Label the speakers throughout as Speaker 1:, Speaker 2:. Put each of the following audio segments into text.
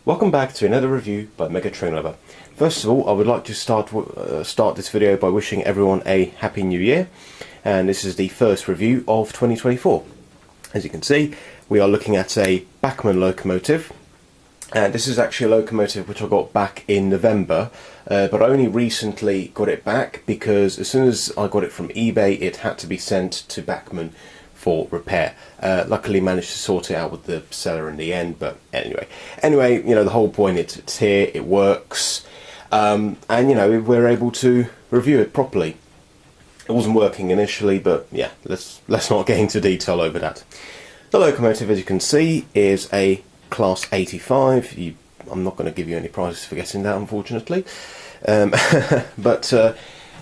Speaker 1: Welcome back to another review by Mega Train Lover. First of all, I would like to start this video by wishing everyone a Happy New Year, and this is the first review of 2024. As you can see, we are looking at a Bachmann locomotive, and this is actually a locomotive which I got back in November, but I only recently got it back because as soon as I got it from eBay it had to be sent to Bachmann for repair. Luckily managed to sort it out with the seller in the end, but anyway, you know, the whole point is it's here, it works, and you know, we're able to review it properly. It wasn't working initially, but yeah, let's not get into detail over that. The locomotive, as you can see, is a Class 85. I'm not going to give you any prizes for guessing that, unfortunately, but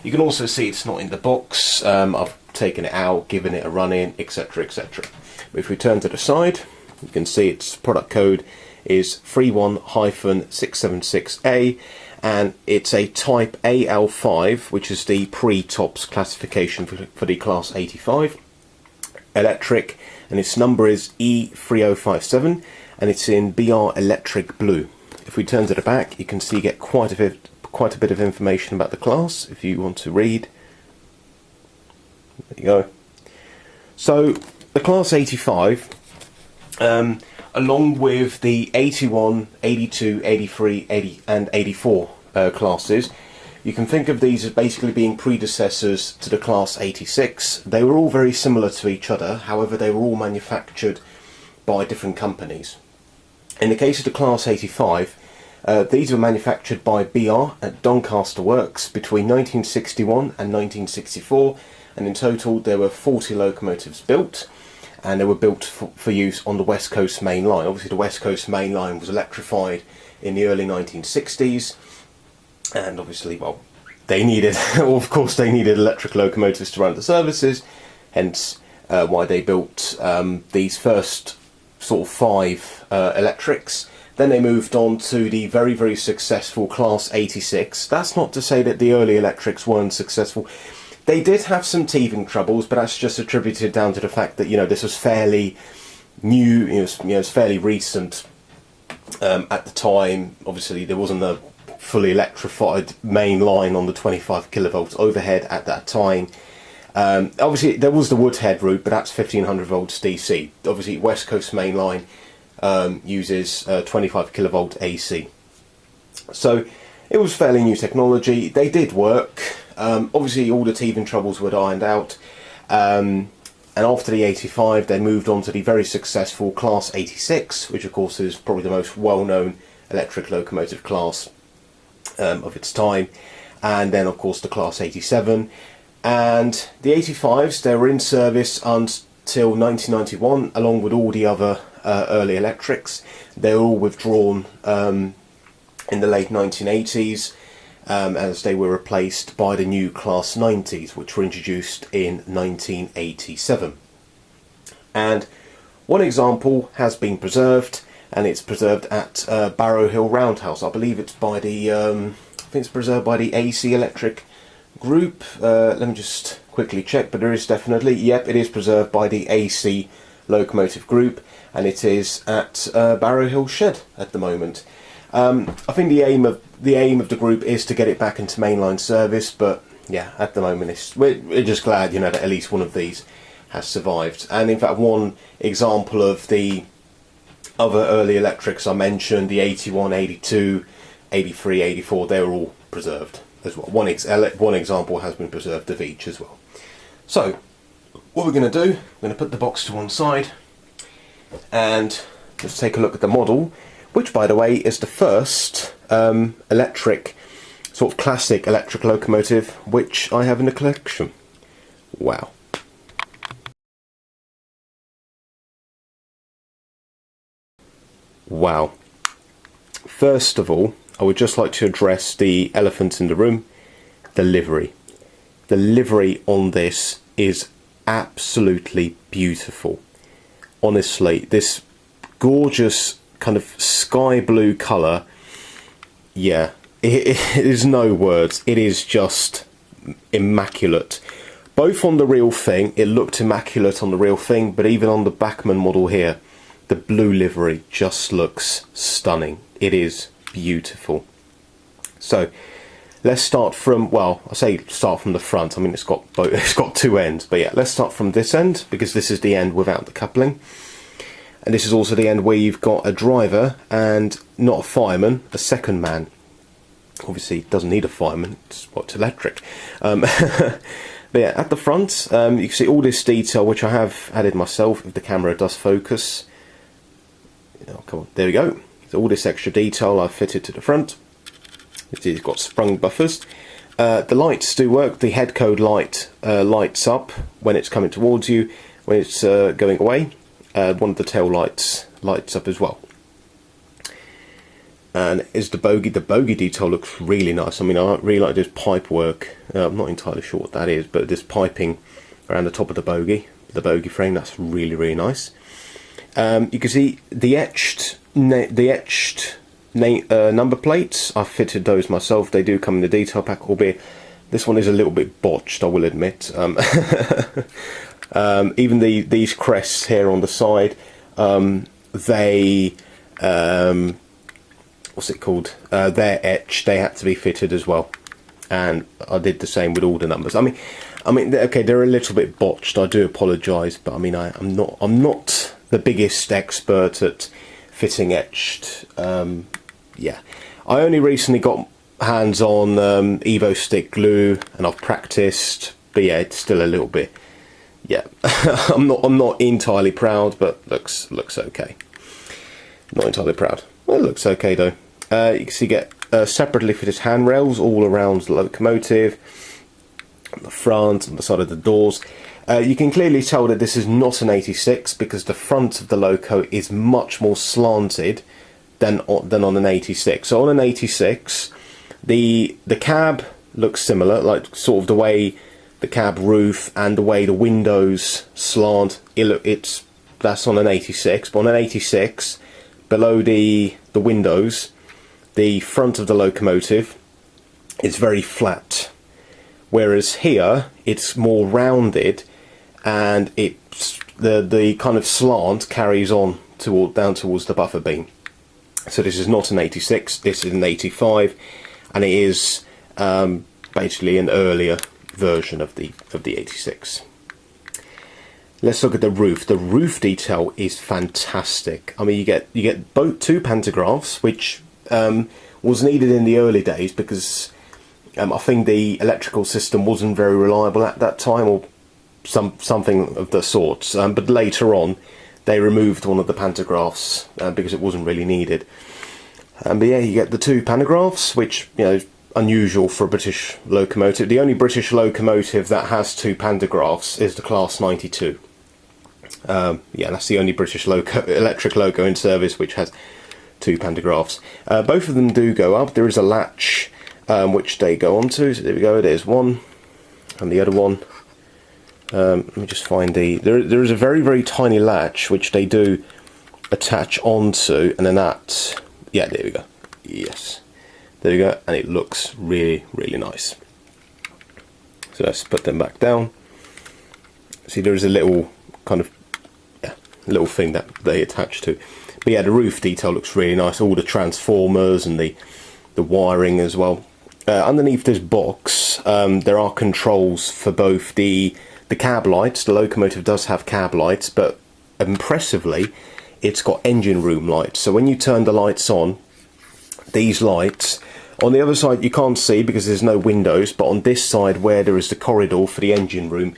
Speaker 1: you can also see it's not in the box. I've taken it out, given it a run in, etc, etc. But if we turn to the side, you can see its product code is 31-676A, and it's a Type AL5, which is the pre-TOPS classification for the Class 85 electric, and its number is E3057, and it's in BR Electric Blue. If we turn to the back, you can see you get quite a bit of information about the class if you want to read. There you go. So the Class 85, along with the 81, 82, 83, 80 and 84 classes, you can think of these as basically being predecessors to the Class 86. They were all very similar to each other, however they were all manufactured by different companies. In the case of the Class 85, these were manufactured by BR at Doncaster Works between 1961 and 1964, and in total there were 40 locomotives built, and they were built for use on the West Coast Main Line. Obviously the West Coast Main Line was electrified in the early 1960s, and obviously, well, they needed, of course they needed electric locomotives to run the services, hence why they built these first sort of 5 electrics. Then they moved on to the very, very successful Class 86. That's not to say that the early electrics weren't successful. They did have some teething troubles, but that's just attributed down to the fact that, you know, this was fairly new, it's fairly recent at the time. Obviously, there wasn't a fully electrified main line on the 25 kilovolts overhead at that time. Obviously, there was the Woodhead route, but that's 1500 volts DC. Obviously, West Coast Main Line uses 25 kilovolt AC. So it was fairly new technology. They did work. Obviously all the teething troubles were ironed out, and after the 85 they moved on to the very successful Class 86, which of course is probably the most well-known electric locomotive class of its time, and then of course the Class 87. And the 85s, they were in service until 1991, along with all the other early electrics. They were all withdrawn in the late 1980s, as they were replaced by the new Class 90s, which were introduced in 1987. And one example has been preserved, and it's preserved at Barrow Hill Roundhouse. I believe it's by the I think it's preserved by the AC Electric Group. Let me just quickly check, but there is definitely, yep, it is preserved by the AC Locomotive Group, and it is at Barrow Hill Shed at the moment. I think the aim of the group is to get it back into mainline service, but yeah, at the moment we're just glad, you know, that at least one of these has survived. And in fact, one example of the other early electrics I mentioned, the 81, 82, 83, 84, they were all preserved as well. One example has been preserved of each as well. So what we're going to do, we're going to put the box to one side and let's take a look at the model, which by the way is the first electric, sort of classic electric locomotive which I have in the collection. Wow. Wow. First of all, I would just like to address the elephant in the room, the livery. The livery on this is absolutely beautiful. Honestly, this gorgeous kind of sky blue colour, yeah, it is no words. It is just immaculate. Both on the real thing, it looked immaculate on the real thing, but even on the Bachmann model here, the blue livery just looks stunning. it is beautiful. So let's start from, well, I say start from the front. I mean, it's got two ends, but yeah, let's start from this end, because this is the end without the coupling. And this is also the end where you've got a driver and not a fireman, a second man. Obviously, it doesn't need a fireman, it's electric. But yeah, at the front, you can see all this detail, which I have added myself, if the camera does focus. Oh, come on, there we go. So all this extra detail I've fitted to the front. It's got sprung buffers. The lights do work. The head code light lights up when it's coming towards you. When it's going away, one of the tail lights lights up as well. And is the bogey detail looks really nice. I mean, I really like this pipe work. I'm not entirely sure what that is, but this piping around the top of the bogey frame, that's really, really nice. You can see the etched number plates. I've fitted those myself. They do come in the detail pack, albeit this one is a little bit botched, I will admit. Even these crests here on the side, they what's it called? They're etched. They had to be fitted as well, and I did the same with all the numbers. I mean, okay, they're a little bit botched. I do apologise, but I mean, I'm not the biggest expert at fitting etched. Yeah, I only recently got hands on Evo stick glue, and I've practiced. But yeah, it's still a little bit. Yeah, I'm not entirely proud, but looks okay. Not entirely proud. Well, it looks okay though. You can see get separately fitted handrails all around the locomotive, on the front, on the side of the doors. You can clearly tell that this is not an 86 because the front of the loco is much more slanted than on an 86. So on an 86, the cab looks similar, like sort of the way the cab roof and the way the windows slant. That's on an 86, but on an 86, below the windows, the front of the locomotive is very flat, whereas here it's more rounded, and it's the kind of slant carries on down towards the buffer beam. So this is not an 86, this is an 85, and it is basically an earlier version of the 86. Let's look at the roof. The roof detail is fantastic. I mean, you get both two pantographs, which was needed in the early days because I think the electrical system wasn't very reliable at that time, or something of the sorts. But later on, they removed one of the pantographs because it wasn't really needed. But yeah, you get the two pantographs, which is unusual for a British locomotive. The only British locomotive that has two pantographs is the Class 92. Yeah, that's the only British electric loco in service which has two pantographs. Both of them do go up. There is a latch which they go onto. So there we go. There's one, and the other one. Let me just find there is a very, very tiny latch which they do attach onto, and then that. Yeah, there we go. Yes, there we go, and it looks really, really nice. So let's put them back down. See, there is a little kind of little thing that they attach to. But yeah, the roof detail looks really nice. All the transformers and the wiring as well. Underneath this box, there are controls for both the cab lights. The locomotive does have cab lights, but impressively, it's got engine room lights. So when you turn the lights on, these lights, on the other side you can't see because there's no windows, but on this side where there is the corridor for the engine room,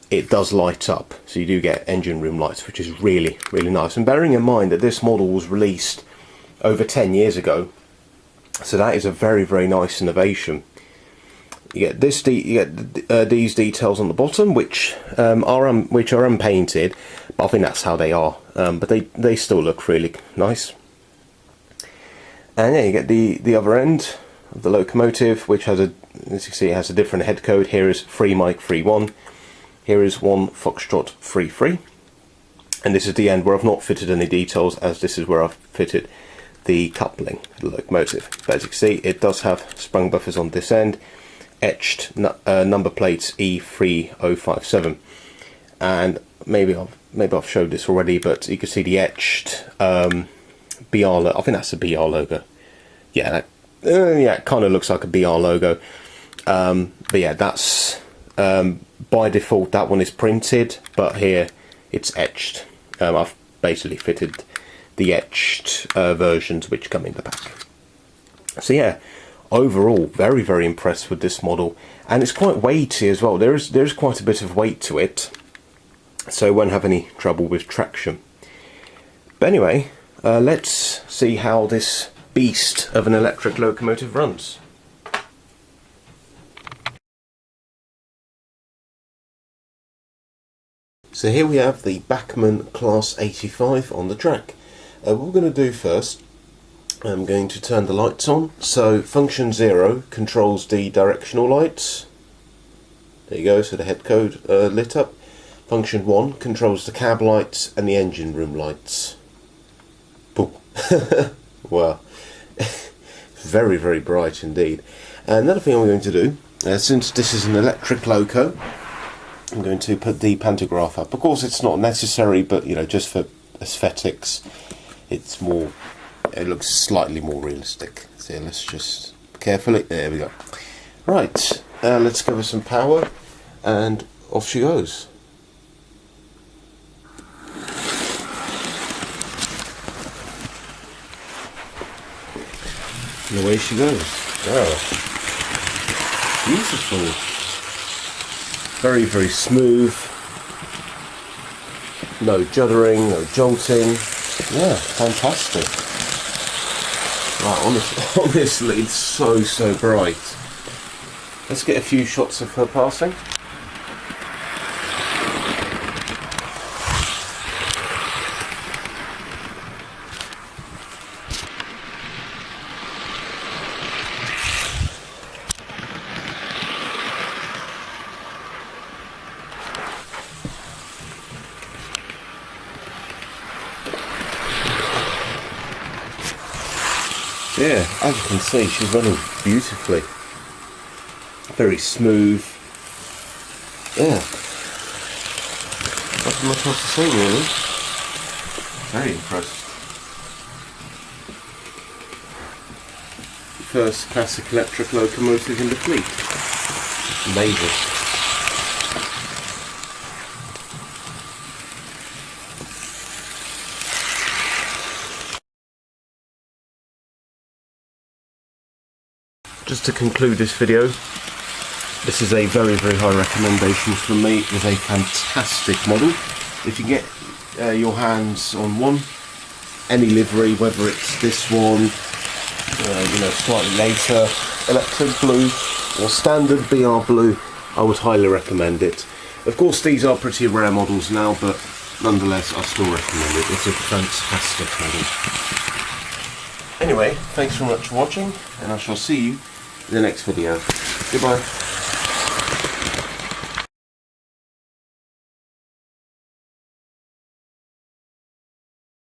Speaker 1: it does light up, so you do get engine room lights, which is really, really nice. And bearing in mind that this model was released over 10 years ago, so that is a very, very nice innovation. You get these details on the bottom, which are unpainted, but I think that's how they are. But they still look really nice. And yeah, you get the other end of the locomotive, which has as you can see, it has a different head code. Here is 3 Mike 3-1. Here is 1 Foxtrot 3-3. And this is the end where I've not fitted any details, as this is where I've fitted the coupling for the locomotive. But as you can see, it does have sprung buffers on this end, etched number plates E3057. And maybe I've showed this already, but you can see the etched I think that's a BR logo. Yeah, yeah, it kind of looks like a BR logo. But yeah, that's by default that one is printed, but here it's etched. I've basically fitted the etched versions which come in the back. So yeah, overall very, very impressed with this model, and it's quite weighty as well. There's quite a bit of weight to it, so it won't have any trouble with traction. But anyway, let's see how this beast of an electric locomotive runs. So here we have the Bachmann Class 85 on the track. What we're going to do first, I'm going to turn the lights on. So function 0 controls the directional lights. There you go, so the head code lit up. Function 1 controls the cab lights and the engine room lights. Boom. Wow. Very, very bright indeed. Another thing I'm going to do, since this is an electric loco, I'm going to put the pantograph up. Of course it's not necessary, but you know, just for aesthetics, it's more, it looks slightly more realistic. So let's just carefully, there we go. Right, let's give her some power, and off she goes. And away she goes. Wow. Beautiful. Very, very smooth. No juddering, no jolting. Yeah, fantastic. Right, honestly, it's so, so bright. Let's get a few shots of her passing. Yeah, as you can see, she's running beautifully. Very smooth. Yeah. Nothing much else to say really. Very impressed. First classic electric locomotive in the fleet. Amazing. Just to conclude this video, this is a very, very high recommendation from me. It is a fantastic model. If you get your hands on one, any livery, whether it's this one, you know, slightly later, electric blue or standard BR blue, I would highly recommend it. Of course, these are pretty rare models now, but nonetheless, I still recommend it. It's a fantastic model. Anyway, thanks very much for watching, and I shall see you in the next video. Goodbye.